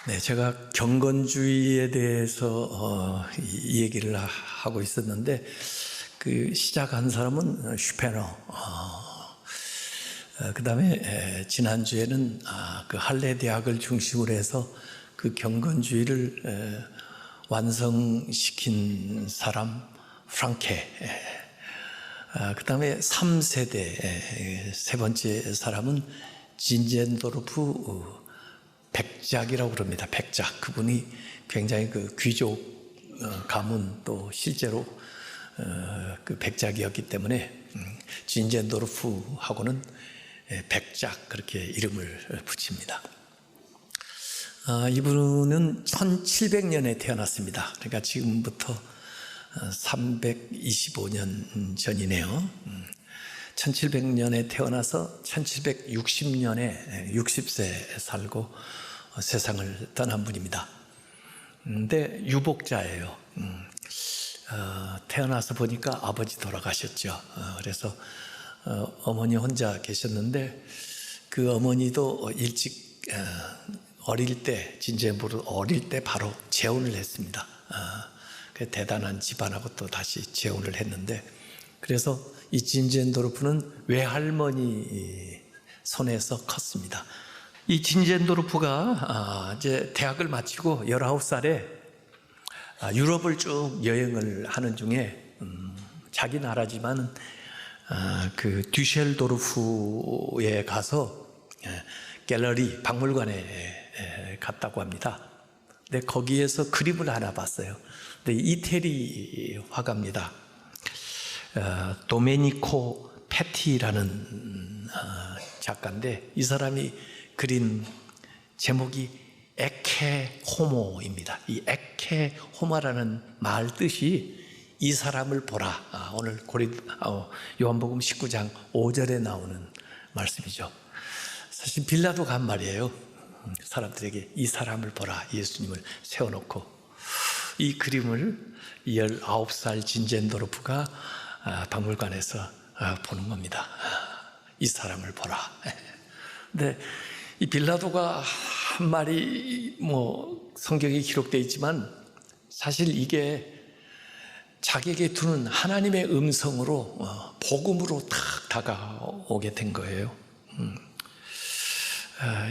네, 제가 경건주의에 대해서 이 얘기를 하고 있었는데 그 시작한 사람은 슈페너. 그다음에 지난주에는 그 할레 대학을 중심으로 해서 그 경건주의를 완성시킨 사람 프랑케. 그다음에 3세대 세 번째 사람은 진젠도르프 백작이라고 그럽니다. 백작. 그분이 굉장히 그 귀족 가문 또 실제로 그 백작이었기 때문에 진젠도르프하고는 백작 그렇게 이름을 붙입니다. 이분은 1700년에 태어났습니다. 그러니까 지금부터 325년 전이네요. 1700년에 태어나서 1760년에 60세 살고 세상을 떠난 분입니다. 근데 유복자예요. 태어나서 보니까 아버지 돌아가셨죠. 그래서 어머니 혼자 계셨는데 그 어머니도 일찍 어릴 때 진제부를 어릴 때 바로 재혼을 했습니다. 그 대단한 집안하고 또 다시 재혼을 했는데 그래서 이 진젠도르프는 외할머니 손에서 컸습니다. 이 진젠도르프가 이제 대학을 마치고 19살에 유럽을 쭉 여행을 하는 중에 자기 나라지만 그 듀셀도르프에 가서 갤러리 박물관에 갔다고 합니다. 근데 거기에서 그림을 하나 봤어요. 근데 이태리 화가입니다. 도메니코 페티라는 작가인데 이 사람이 그린 제목이 에케 호모입니다. 이 에케 호모라는 말 뜻이 이 사람을 보라. 오늘 요한복음 19장 5절에 나오는 말씀이죠. 사실 빌라도가 한 말이에요. 사람들에게 이 사람을 보라. 예수님을 세워놓고 이 그림을 19살 진젠도르프가 박물관에서 보는 겁니다. 이 사람을 보라. 근데 이 빌라도가 한 말이 성경에 기록되어 있지만 사실 이게 자기에게 두는 하나님의 음성으로 복음으로 탁 다가오게 된 거예요.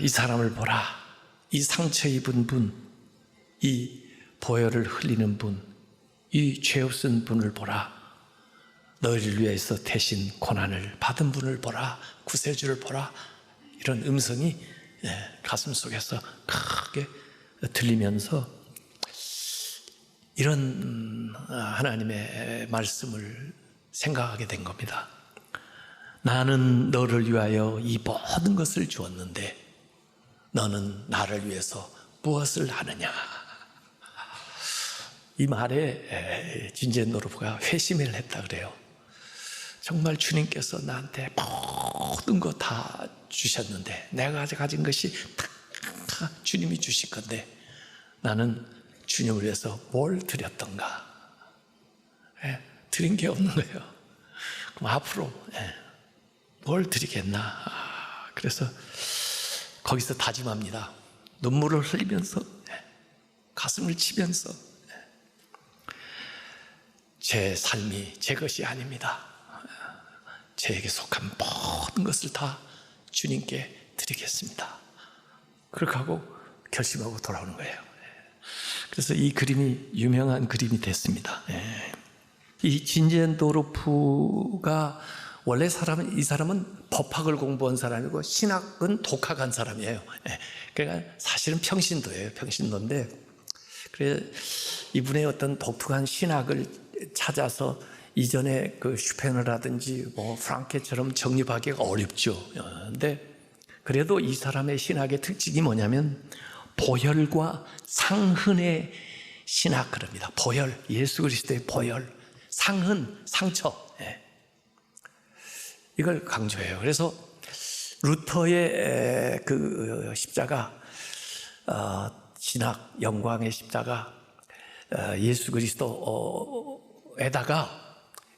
이 사람을 보라. 이 상처 입은 분, 이 보혈을 흘리는 분, 이 죄 없은 분을 보라. 너희를 위해서 대신 고난을 받은 분을 보라. 구세주를 보라. 이런 음성이 가슴 속에서 크게 들리면서 이런 하나님의 말씀을 생각하게 된 겁니다. 나는 너를 위하여 이 모든 것을 주었는데 너는 나를 위해서 무엇을 하느냐. 이 말에 진젠도르프가 회심을 했다 그래요. 정말 주님께서 나한테 모든 거 다 주셨는데 내가 가진 것이 다 주님이 주실 건데 나는 주님을 위해서 뭘 드렸던가? 드린 게 없는 거예요. 그럼 앞으로 뭘 드리겠나? 그래서 거기서 다짐합니다. 눈물을 흘리면서 가슴을 치면서 제 삶이 제 것이 아닙니다. 제게 속한 모든 것을 다 주님께 드리겠습니다. 그렇게 하고 결심하고 돌아오는 거예요. 그래서 이 그림이 유명한 그림이 됐습니다. 이 진젠도르프가 원래 이 사람은 법학을 공부한 사람이고 신학은 독학한 사람이에요. 그러니까 사실은 평신도예요. 평신도인데 그래 이분의 어떤 독특한 신학을 찾아서 이전에 그 슈페너라든지 프랑케처럼 정립하기가 어렵죠. 근데 그래도 이 사람의 신학의 특징이 뭐냐면 보혈과 상흔의 신학 그럽니다. 보혈, 예수 그리스도의 보혈, 상흔, 상처. 이걸 강조해요. 그래서 루터의 그 십자가, 신학, 영광의 십자가, 예수 그리스도에다가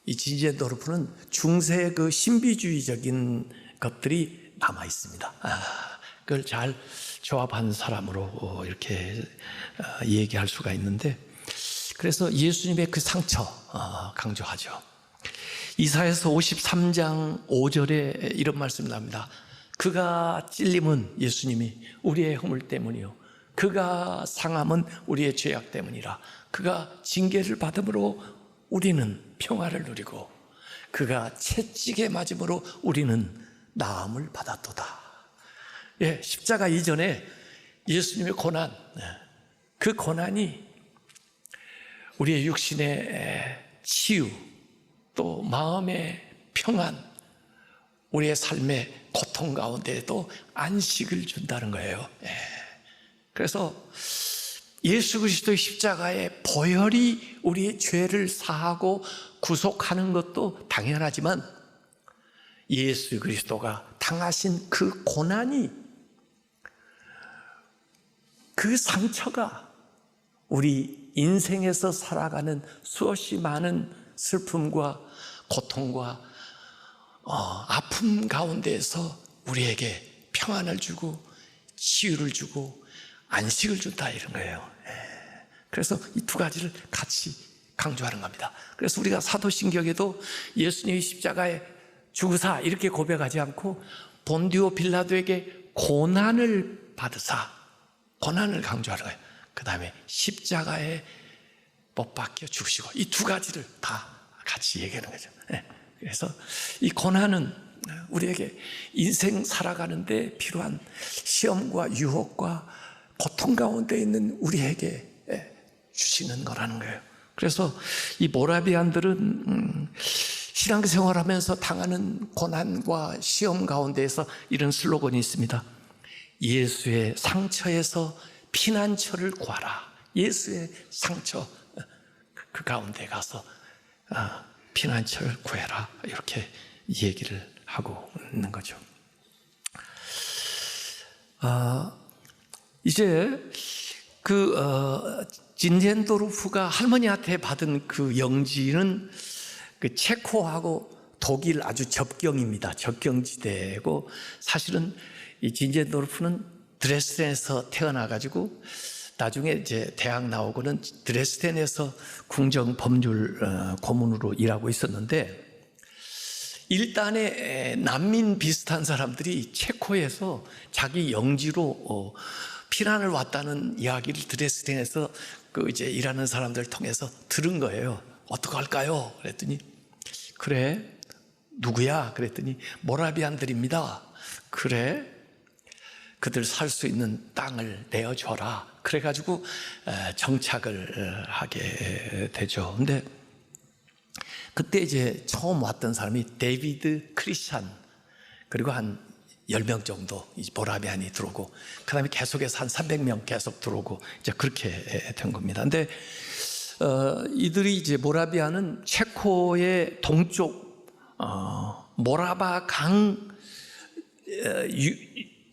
이 진젠도르프는 중세의 그 신비주의적인 것들이 남아 있습니다. 그걸 잘 조합한 사람으로 이렇게 얘기할 수가 있는데, 그래서 예수님의 그 상처 강조하죠. 이사야서 53장 5절에 이런 말씀이 납니다. 그가 찔림은, 예수님이, 우리의 허물 때문이요, 그가 상함은 우리의 죄악 때문이라. 그가 징계를 받음으로 우리는 평화를 누리고 그가 채찍에 맞음으로 우리는 나음을 받았도다. 예, 십자가 이전에 예수님의 고난, 그 고난이 우리의 육신의 치유, 또 마음의 평안, 우리의 삶의 고통 가운데에도 안식을 준다는 거예요. 그래서 예수 그리스도의 십자가의 보혈이 우리의 죄를 사하고 구속하는 것도 당연하지만, 예수 그리스도가 당하신 그 고난이, 그 상처가 우리 인생에서 살아가는 수없이 많은 슬픔과 고통과 아픔 가운데에서 우리에게 평안을 주고 치유를 주고 안식을 준다, 이런 거예요. 그래서 이 두 가지를 같이 강조하는 겁니다. 그래서 우리가 사도신경에도 예수님의 십자가에 죽으사 이렇게 고백하지 않고 본디오 빌라도에게 고난을 받으사, 고난을 강조하는 거예요. 그 다음에 십자가에 못 박혀 죽으시고, 이 두 가지를 다 같이 얘기하는 거죠. 그래서 이 고난은 우리에게 인생 살아가는데 필요한 시험과 유혹과 고통 가운데 있는 우리에게 주시는 거라는 거예요. 그래서 이 모라비안들은 신앙생활하면서 당하는 고난과 시험 가운데에서 이런 슬로건이 있습니다. 예수의 상처에서 피난처를 구하라. 예수의 상처, 그 가운데 가서 피난처를 구해라, 이렇게 얘기를 하고 있는 거죠. 이제 진젠도르프가 할머니한테 받은 그 영지는 그 체코하고 독일 아주 접경입니다. 접경지대고, 사실은 이 진젠도르프는 드레스덴에서 태어나가지고 나중에 이제 대학 나오고는 드레스덴에서 궁정 법률 고문으로 일하고 있었는데, 일단의 난민 비슷한 사람들이 체코에서 자기 영지로 피난을 왔다는 이야기를 드레스덴에서 그 이제 일하는 사람들 통해서 들은 거예요. 어떡할까요? 그랬더니, 그래, 누구야? 그랬더니 모라비안들입니다. 그래, 그들 살 수 있는 땅을 내어줘라. 그래가지고 정착을 하게 되죠. 근데 그때 이제 처음 왔던 사람이 데이비드 크리스찬, 그리고 한 10명 정도 모라비안이 들어오고, 그 다음에 계속해서 한 300명 계속 들어오고, 이제 그렇게 된 겁니다. 근데 이들이 이제 모라비안은 체코의 동쪽 모라바 강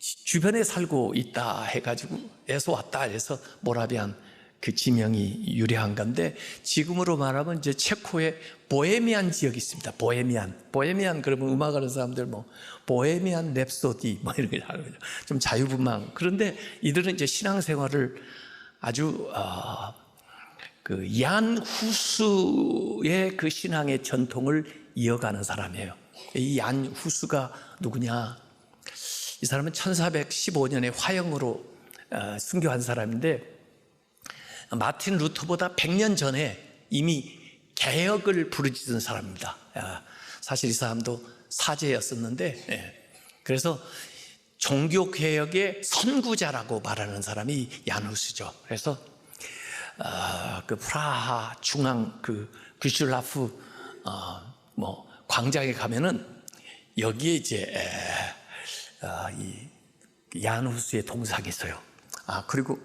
주변에 살고 있다 해가지고 에서 왔다 해서 모라비안 그 지명이 유래한 건데, 지금으로 말하면 이제 체코의 보헤미안 지역이 있습니다. 보헤미안 그러면 음악하는 사람들 뭐 보헤미안 랩소디 뭐 이런 걸 하는 거죠. 좀 자유분방. 그런데 이들은 이제 신앙생활을 아주 그 얀 후스의 그 신앙의 전통을 이어가는 사람이에요. 이 얀 후스가 누구냐? 이 사람은 1415년에 화영으로 순교한 사람인데, 마틴 루터보다 100년 전에 이미 개혁을 부르짖은 사람입니다. 사실 이 사람도 사제였었는데, 그래서 종교개혁의 선구자라고 말하는 사람이 얀 후스죠. 그래서 그 프라하 중앙 그 귀슐라프 뭐 광장에 가면은 여기에 이제 이 얀 후스의 동상이 있어요. 그리고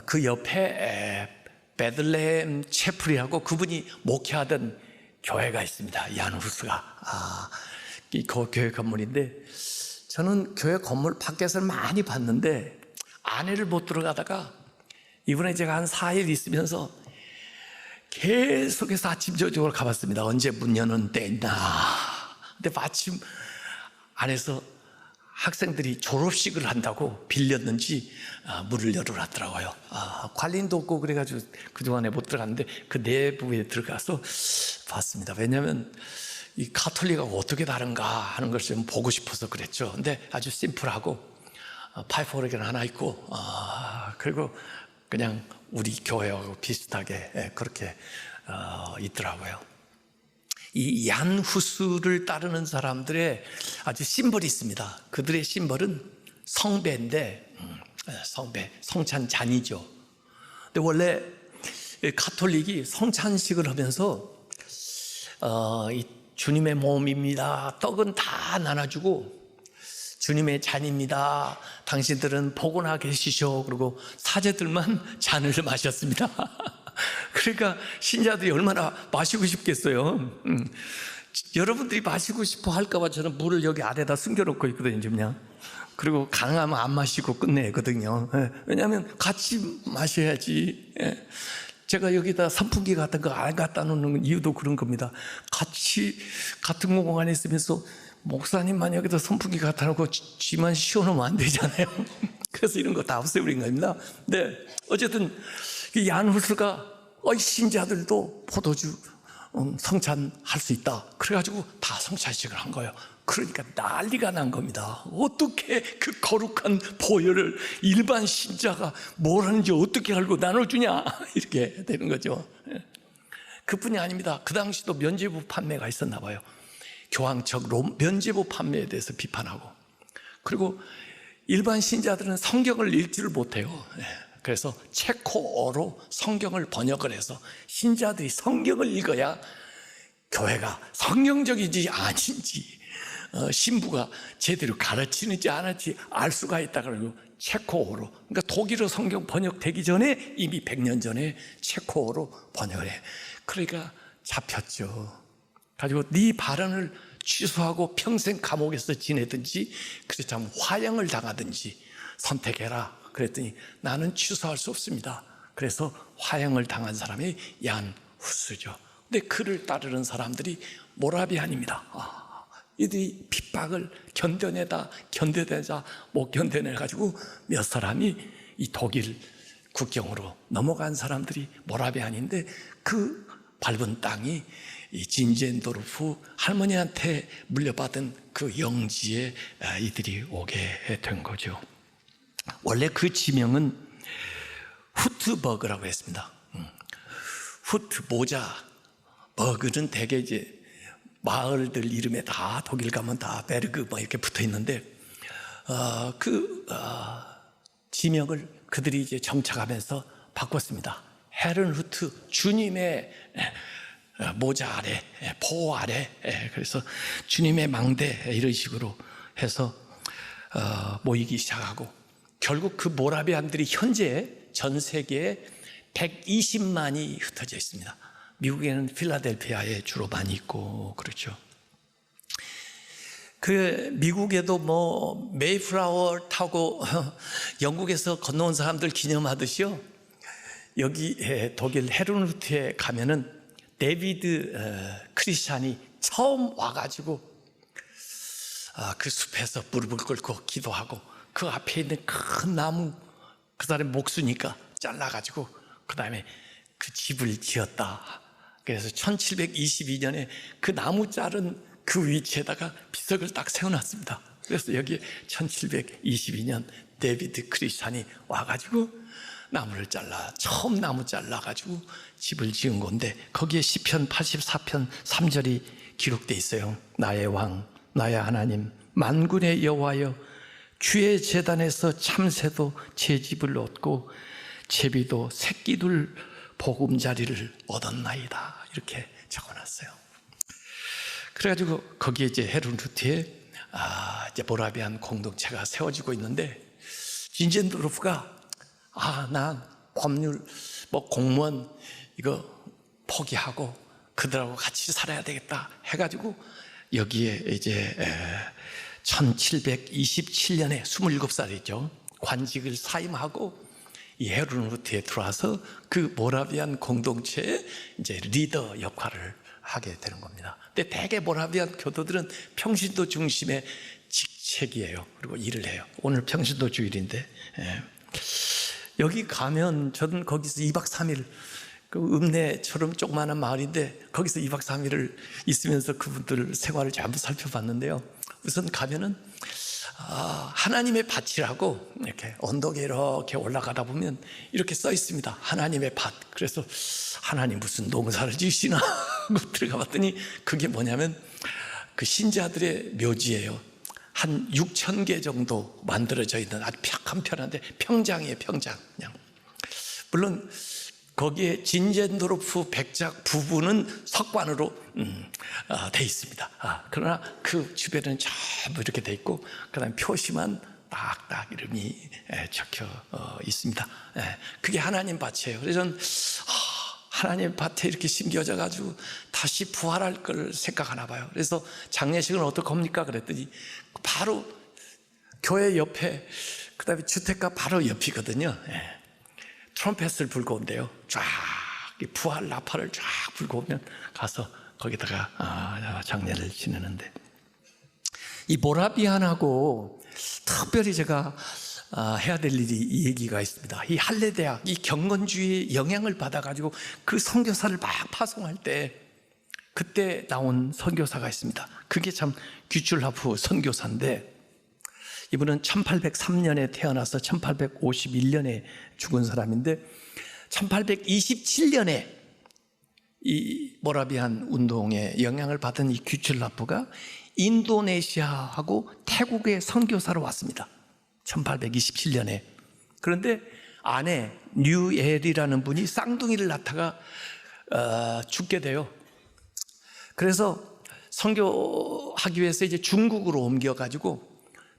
그 옆에 베들레헴 채플이라고 그분이 목회하던 교회가 있습니다. 얀 후스가 그 교회 건물인데, 저는 교회 건물 밖에서 많이 봤는데 안에를 못 들어가다가 이번에 제가 한 4일 있으면서 계속해서 아침 저녁으로 가봤습니다. 언제 문 여는 때 있나. 근데 마침 안에서 학생들이 졸업식을 한다고 빌렸는지 문을 열어놨더라고요. 관리인도 없고 그래가지고 그동안에 못 들어갔는데 그 내부에 들어가서 봤습니다. 왜냐하면 이 가톨릭하고 어떻게 다른가 하는 걸 좀 보고 싶어서 그랬죠. 근데 아주 심플하고 파이프 오르겐 하나 있고 그리고 그냥 우리 교회하고 비슷하게 그렇게 있더라고요. 이 얀 후스를 따르는 사람들의 아주 심벌이 있습니다. 그들의 심벌은 성배인데 성배, 성찬잔이죠. 근데 원래 가톨릭이 성찬식을 하면서 이 주님의 몸입니다. 떡은 다 나눠주고 주님의 잔입니다. 당신들은 복원하 계시쇼. 그리고 사제들만 잔을 마셨습니다. 그러니까 신자들이 얼마나 마시고 싶겠어요. 여러분들이 마시고 싶어 할까봐 저는 물을 여기 아래다 숨겨놓고 있거든요. 좀요. 그리고 강하면 안 마시고 끝내거든요. 왜냐하면 같이 마셔야지. 제가 여기다 선풍기 같은 거 안 갖다 놓는 이유도 그런 겁니다. 같이 같은 공간에 있으면서 목사님만 여기다 선풍기 갖다 놓고 쥐만 씌워놓으면 안 되잖아요. 그래서 이런 거 다 없애버린 겁니다. 네, 어쨌든 이 얀후스가 신자들도 포도주 성찬할 수 있다. 그래가지고 다 성찬식을 한 거예요. 그러니까 난리가 난 겁니다. 어떻게 그 거룩한 보혈을 일반 신자가 뭘 하는지 어떻게 알고 나눠주냐 이렇게 되는 거죠. 그뿐이 아닙니다. 그 당시도 면죄부 판매가 있었나 봐요. 교황청 면죄부 판매에 대해서 비판하고, 그리고 일반 신자들은 성경을 읽지를 못해요. 그래서 체코어로 성경을 번역을 해서 신자들이 성경을 읽어야 교회가 성경적인지 아닌지 신부가 제대로 가르치는지 안 하는지 알 수가 있다. 그러고 체코어로, 그러니까 독일어 성경 번역되기 전에 이미 100년 전에 체코어로 번역을 해. 그러니까 잡혔죠. 가지고 네 발언을 취소하고 평생 감옥에서 지내든지 그렇다면 화형을 당하든지 선택해라. 그랬더니 나는 취소할 수 없습니다. 그래서 화형을 당한 사람이 얀 후스죠. 근데 그를 따르는 사람들이 모라비안입니다. 이들이 핍박을 견뎌내다 못 견뎌내가지고 몇 사람이 이 독일 국경으로 넘어간 사람들이 모라비안인데, 그 밟은 땅이 이 진젠도르프 할머니한테 물려받은 그 영지에 이들이 오게 된 거죠. 원래 그 지명은 후트버그라고 했습니다. 후트 모자, 버그는 대개 이제 마을들 이름에 다 독일 가면 다 베르그 뭐 이렇게 붙어 있는데 지명을 그들이 이제 정착하면서 바꿨습니다. 헤른후트, 주님의 모자 아래, 보호 아래, 그래서 주님의 망대 이런 식으로 해서 모이기 시작하고, 결국 그 모라비안들이 현재 전 세계에 120만이 흩어져 있습니다. 미국에는 필라델피아에 주로 많이 있고 그렇죠. 그 미국에도 뭐 메이플라워 타고 영국에서 건너온 사람들 기념하듯이요, 여기 독일 헤른후트에 가면은 데비드 크리스찬이 처음 와가지고 그 숲에서 무릎을 꿇고 기도하고, 그 앞에 있는 큰 나무, 그 사람의 목수니까 잘라가지고 그 다음에 그 집을 지었다. 그래서 1722년에 그 나무 자른 그 위치에다가 비석을 딱 세워놨습니다. 그래서 여기에 1722년 데비드 크리스찬이 와가지고 나무를 처음 나무 잘라가지고 집을 지은 건데, 거기에 시편 84편 3절이 기록되어 있어요. 나의 왕, 나의 하나님, 만군의 여호와여, 주의 제단에서 참새도 제 집을 얻고 제비도 새끼들 보금자리를 얻었나이다. 이렇게 적어놨어요. 그래가지고 거기에 이제 헤른후트에 이제 모라비안 공동체가 세워지고 있는데, 진젠도르프가 난 법률 공무원 이거 포기하고 그들하고 같이 살아야 되겠다 해가지고 여기에 이제 1727년에 27살이죠. 관직을 사임하고 이 헤른후트에 들어와서 그 모라비안 공동체의 이제 리더 역할을 하게 되는 겁니다. 근데 대개 모라비안 교도들은 평신도 중심의 책이에요. 그리고 일을 해요. 오늘 평신도 주일인데 여기 가면 저는 거기서 2박 3일 그 읍내처럼 조그마한 마을인데 거기서 2박 3일을 있으면서 그분들 생활을 전부 살펴봤는데요. 우선 가면은 하나님의 밭이라고 이렇게 언덕에 이렇게 올라가다 보면 이렇게 써 있습니다. 하나님의 밭. 그래서 하나님 무슨 농사를 지으시나 하고 들어가 봤더니 그게 뭐냐면 그 신자들의 묘지예요. 한 6,000개 정도 만들어져 있는 아주 한편한데 평장이에요. 평장. 그냥. 물론 거기에 진젠도르프 백작 부부는 석관으로 돼 있습니다. 그러나 그 주변에는 전부 이렇게 돼 있고 그다음에 표시만 딱딱 이름이 적혀 있습니다. 그게 하나님 밭이에요. 그래서 저는 하나님 밭에 이렇게 심겨져 가지고 다시 부활할 걸 생각하나 봐요. 그래서 장례식은 어떡합니까? 그랬더니 바로 교회 옆에 그다음에 주택가 바로 옆이거든요. 트럼펫을 불고 온대요. 쫙 부활 나팔을 쫙 불고 오면 가서 거기다가 장례를 지내는데, 이 모라비안하고 특별히 제가 해야 될 일이 이 얘기가 있습니다. 이 할례대학, 이 경건주의의 영향을 받아가지고 그 선교사를 막 파송할 때 그때 나온 선교사가 있습니다. 그게 참 규출하프 선교사인데, 이분은 1803년에 태어나서 1851년에 죽은 사람인데 1827년에 이 모라비안 운동에 영향을 받은 이 규출라프가 인도네시아하고 태국의 선교사로 왔습니다. 1827년에. 그런데 아내 뉴엘이라는 분이 쌍둥이를 낳다가 죽게 돼요. 그래서 선교하기 위해서 이제 중국으로 옮겨가지고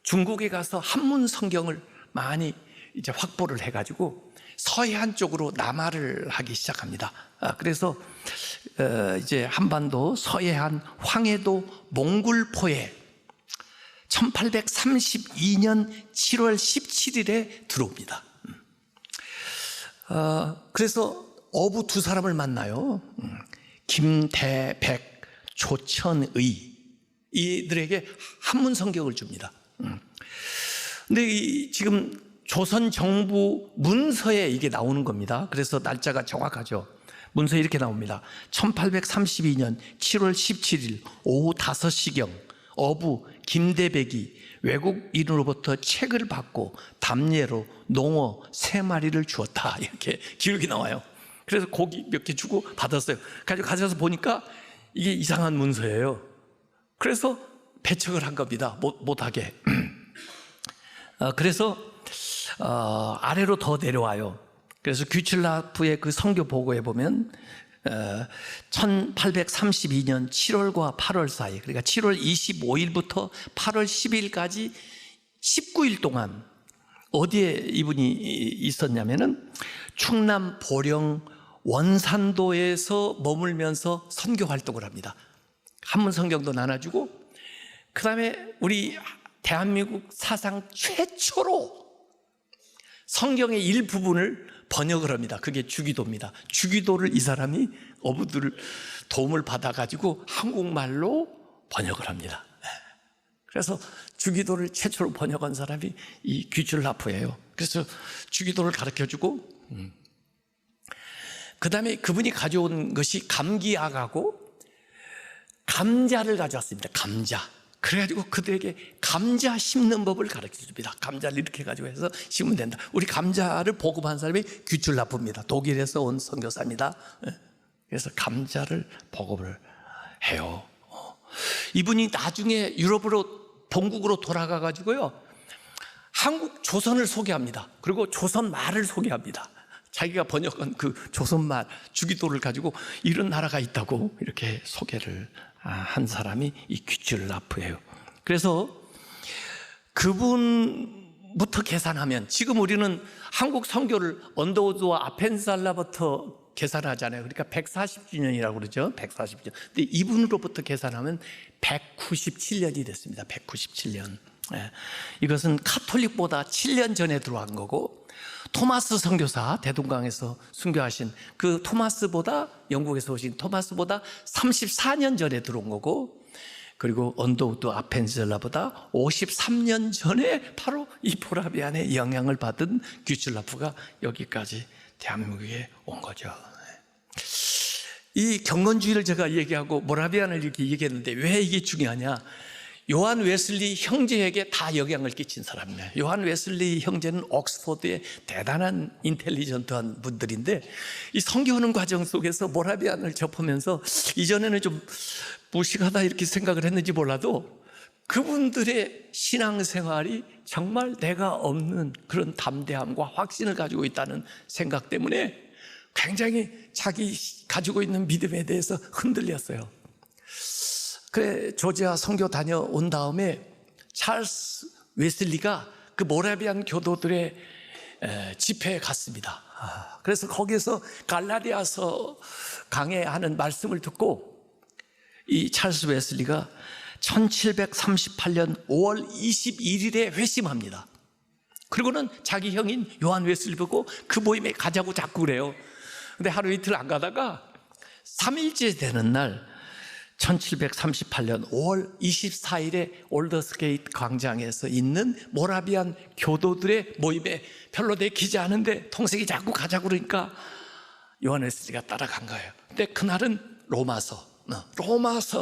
중국에 가서 한문 성경을 많이 이제 확보를 해가지고 서해안 쪽으로 남하를 하기 시작합니다. 그래서 이제 한반도 서해안 황해도 몽골포에 1832년 7월 17일에 들어옵니다. 그래서 어부 두 사람을 만나요. 김대백, 조천의, 이들에게 한문 성경을 줍니다. 근데 지금 조선 정부 문서에 이게 나오는 겁니다. 그래서 날짜가 정확하죠. 문서에 이렇게 나옵니다. 1832년 7월 17일 오후 5시경 어부 김대백이 외국인으로부터 책을 받고 담례로 농어 3마리를 주었다, 이렇게 기록이 나와요. 그래서 고기 몇 개 주고 받았어요. 가져가서 보니까 이게 이상한 문서예요. 그래서 배척을 한 겁니다. 못하게. 그래서 아래로 더 내려와요. 그래서 규칠라프의 그 선교 보고에 보면 1832년 7월과 8월 사이, 그러니까 7월 25일부터 8월 10일까지 19일 동안 어디에 이분이 있었냐면은 충남 보령 원산도에서 머물면서 선교 활동을 합니다. 한문 성경도 나눠주고, 그 다음에 우리 대한민국 사상 최초로 성경의 일부분을 번역을 합니다. 그게 주기도입니다. 주기도를 이 사람이 어부들 도움을 받아가지고 한국말로 번역을 합니다. 그래서 주기도를 최초로 번역한 사람이 이 규출라프예요. 그래서 주기도를 가르쳐주고, 그 다음에 그분이 가져온 것이 감기약하고 감자를 가져왔습니다. 감자. 그래가지고 그들에게 감자 심는 법을 가르쳐 줍니다. 감자를 이렇게 해가지고 해서 심으면 된다. 우리 감자를 보급한 사람이 규출라프입니다. 독일에서 온 선교사입니다. 그래서 감자를 보급을 해요. 이분이 나중에 유럽으로 본국으로 돌아가가지고요, 한국 조선을 소개합니다. 그리고 조선 말을 소개합니다. 자기가 번역한 그 조선말 주기도를 가지고 이런 나라가 있다고 이렇게 소개를 한 사람이 이 규출라프예요. 그래서 그분부터 계산하면, 지금 우리는 한국 선교를 언더우드와 아펜살라부터 계산하잖아요. 그러니까 140주년이라고 그러죠. 140주년. 근데 이분으로부터 계산하면 197년이 됐습니다. 197년. 이것은 카톨릭보다 7년 전에 들어간 거고, 토마스 선교사, 대동강에서 순교하신 그 토마스보다, 영국에서 오신 토마스보다 34년 전에 들어온 거고, 그리고 언더우드 아펜젤라보다 53년 전에 바로 이 모라비안의 영향을 받은 규슬라프가 여기까지 대한민국에 온 거죠. 이 경건주의를 제가 얘기하고 모라비안을 이렇게 얘기했는데 왜 이게 중요하냐? 요한 웨슬리 형제에게 다 영향을 끼친 사람이에요. 요한 웨슬리 형제는 옥스퍼드의 대단한 인텔리전트한 분들인데 이 선교하는 과정 속에서 모라비안을 접하면서 이전에는 좀 무식하다 이렇게 생각을 했는지 몰라도 그분들의 신앙생활이 정말 내가 없는 그런 담대함과 확신을 가지고 있다는 생각 때문에 굉장히 자기 가지고 있는 믿음에 대해서 흔들렸어요. 그래 조지아 선교 다녀온 다음에 찰스 웨슬리가 그 모라비안 교도들의 집회에 갔습니다. 그래서 거기에서 갈라디아서 강해하는 말씀을 듣고 이 찰스 웨슬리가 1738년 5월 21일에 회심합니다. 그리고는 자기 형인 요한 웨슬리 보고 그 모임에 가자고 자꾸 그래요. 근데 하루 이틀 안 가다가 3일째 되는 날 1738년 5월 24일에 올더스게이트 광장에서 있는 모라비안 교도들의 모임에 별로 내키지 않은데 동생이 자꾸 가자고 그러니까 요한 웨슬리가 따라간 거예요. 근데 그날은 로마서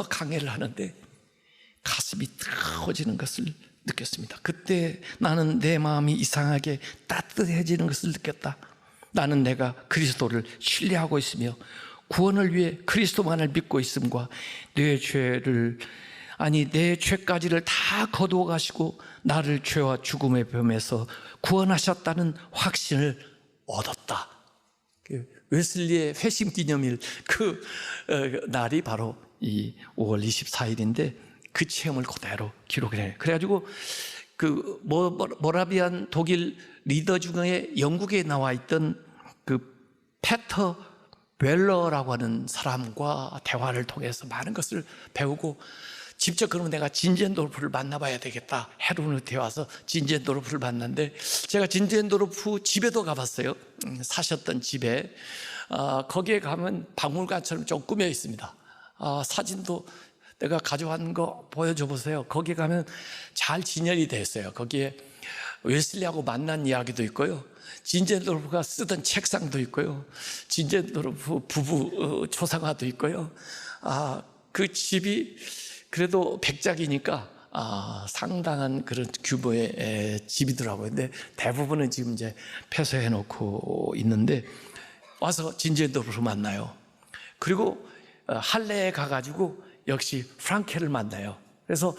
강해를 하는데 가슴이 뜨거워지는 것을 느꼈습니다. 그때 나는 내 마음이 이상하게 따뜻해지는 것을 느꼈다. 나는 내가 그리스도를 신뢰하고 있으며 구원을 위해 그리스도만을 믿고 있음과 내 죄까지를 다 거두어 가시고 나를 죄와 죽음의 범에서 구원하셨다는 확신을 얻었다. 웨슬리의 회심 기념일 그 날이 바로 이 5월 24일인데 그 체험을 그대로 기록을 해요. 그래가지고 그 모라비안 독일 리더 중에 영국에 나와 있던 그 페터 웰러라고 하는 사람과 대화를 통해서 많은 것을 배우고 직접 그러면 내가 진젠도르프를 만나봐야 되겠다. 헤르누트에 와서 진젠도르프를 만났는데 제가 진젠도르프 집에도 가봤어요. 사셨던 집에 거기에 가면 박물관처럼 좀 꾸며 있습니다. 사진도 내가 가져온 거 보여줘 보세요. 거기에 가면 잘 진열이 되어 있어요. 거기에 웨슬리하고 만난 이야기도 있고요. 진젠도르프가 쓰던 책상도 있고요. 진젠도르프 부부 초상화도 있고요. 그 집이 그래도 백작이니까 상당한 그런 규모의 집이더라고요. 근데 대부분은 지금 이제 폐쇄해 놓고 있는데 와서 진젠도르프 만나요. 그리고 할레에 가가지고 역시 프랑케를 만나요. 그래서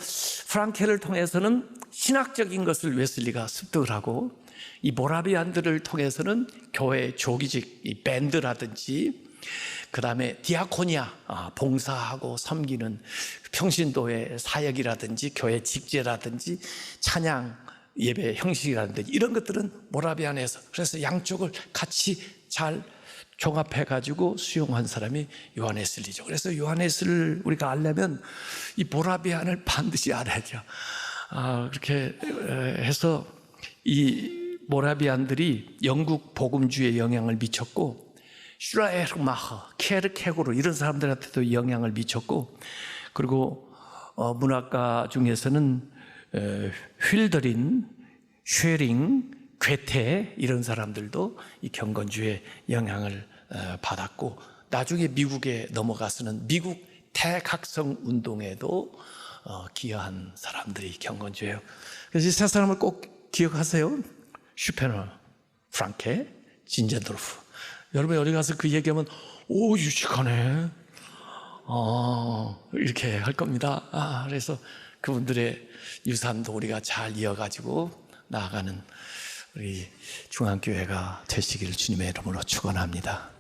프랑케를 통해서는 신학적인 것을 웨슬리가 습득을 하고 이 모라비안들을 통해서는 교회 조기직 이 밴드라든지 그 다음에 디아코니아 봉사하고 섬기는 평신도의 사역이라든지 교회 직제라든지 찬양 예배 형식이라든지 이런 것들은 모라비안에서 그래서 양쪽을 같이 잘 종합해가지고 수용한 사람이 요한 웨슬리죠. 그래서 요한 웨슬리를 우리가 알려면 이 모라비안을 반드시 알아야죠. 그렇게 해서 이 모라비안들이 영국 복음주의에 영향을 미쳤고 슈라에르마허, 케르케고르 이런 사람들한테도 영향을 미쳤고 그리고 문학가 중에서는 휠더린, 쉐링, 괴테 이런 사람들도 이 경건주의에 영향을 받았고 나중에 미국에 넘어가서는 미국 대각성 운동에도 기여한 사람들이 경건주의예요. 그래서 이 세 사람을 꼭 기억하세요. 슈페너, 프랑케, 진젠도르프. 여러분 어디 가서 그 얘기하면 오 유식하네 이렇게 할 겁니다. 그래서 그분들의 유산도 우리가 잘 이어가지고 나아가는 우리 중앙교회가 되시기를 주님의 이름으로 축원합니다.